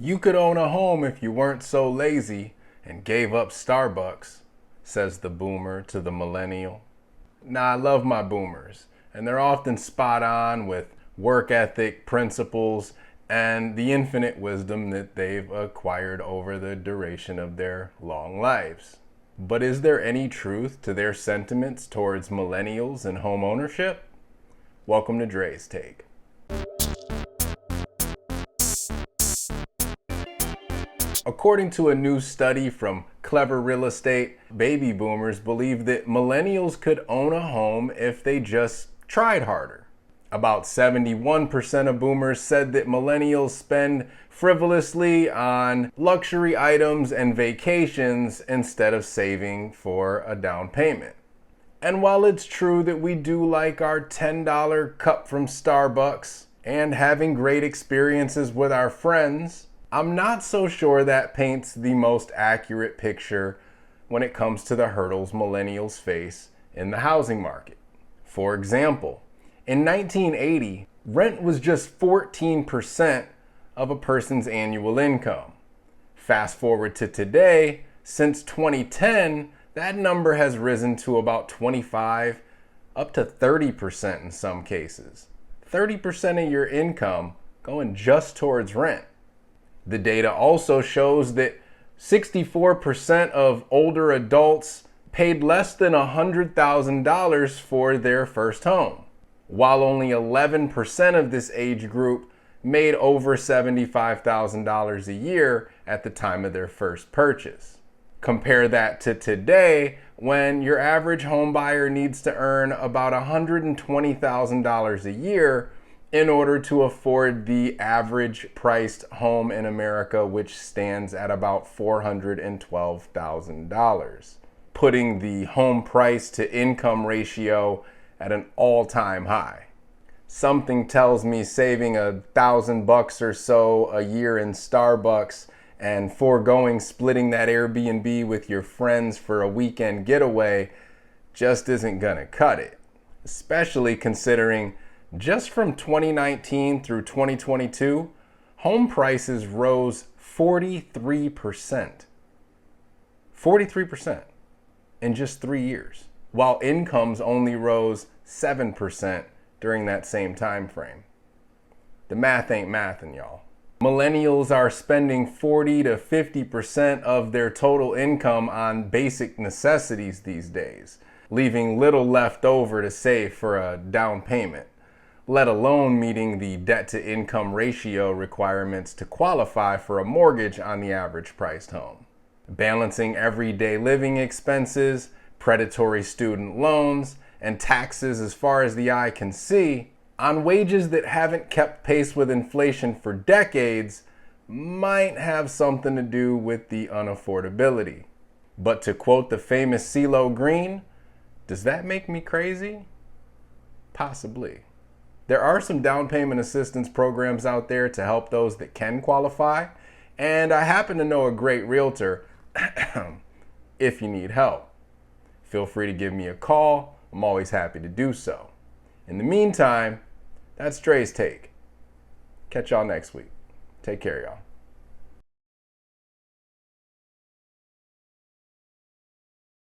You could own a home if you weren't so lazy and gave up Starbucks, says the boomer to the millennial. Now, I love my boomers, and they're often spot on with work ethic, principles, and the infinite wisdom that they've acquired over the duration of their long lives. But is there any truth to their sentiments towards millennials and home ownership? Welcome to Dre's Take. According to a new study from Clever Real Estate, baby boomers believe that millennials could own a home if they just tried harder. About 71% of boomers said that millennials spend frivolously on luxury items and vacations instead of saving for a down payment. And while it's true that we do like our $10 cup from Starbucks and having great experiences with our friends, I'm not so sure that paints the most accurate picture when it comes to the hurdles millennials face in the housing market. For example, in 1980, rent was just 14% of a person's annual income. Fast forward to today, since 2010, that number has risen to about 25, up to 30% in some cases. 30% of your income going just towards rent. The data also shows that 64% of older adults paid less than $100,000 for their first home, while only 11% of this age group made over $75,000 a year at the time of their first purchase. Compare that to today, when your average home buyer needs to earn about $120,000 a year in order to afford the average priced home in America, which stands at about $412,000, putting the home price to income ratio at an all-time high. Something tells me saving $1,000 or so a year in Starbucks and foregoing splitting that Airbnb with your friends for a weekend getaway just isn't gonna cut it, especially considering just from 2019 through 2022, home prices rose 43%. 43% in just 3 years, while incomes only rose 7% during that same time frame. The math ain't mathin', y'all. Millennials are spending 40 to 50% of their total income on basic necessities these days, leaving little left over to save for a down payment, let alone meeting the debt-to-income ratio requirements to qualify for a mortgage on the average priced home. Balancing everyday living expenses, predatory student loans, and taxes as far as the eye can see, on wages that haven't kept pace with inflation for decades, might have something to do with the unaffordability. But to quote the famous CeeLo Green, does that make me crazy? Possibly. There are some down payment assistance programs out there to help those that can qualify, and I happen to know a great realtor if you need help. Feel free to give me a call. I'm always happy to do so. In the meantime, that's Dre's Take. Catch y'all next week. Take care, y'all.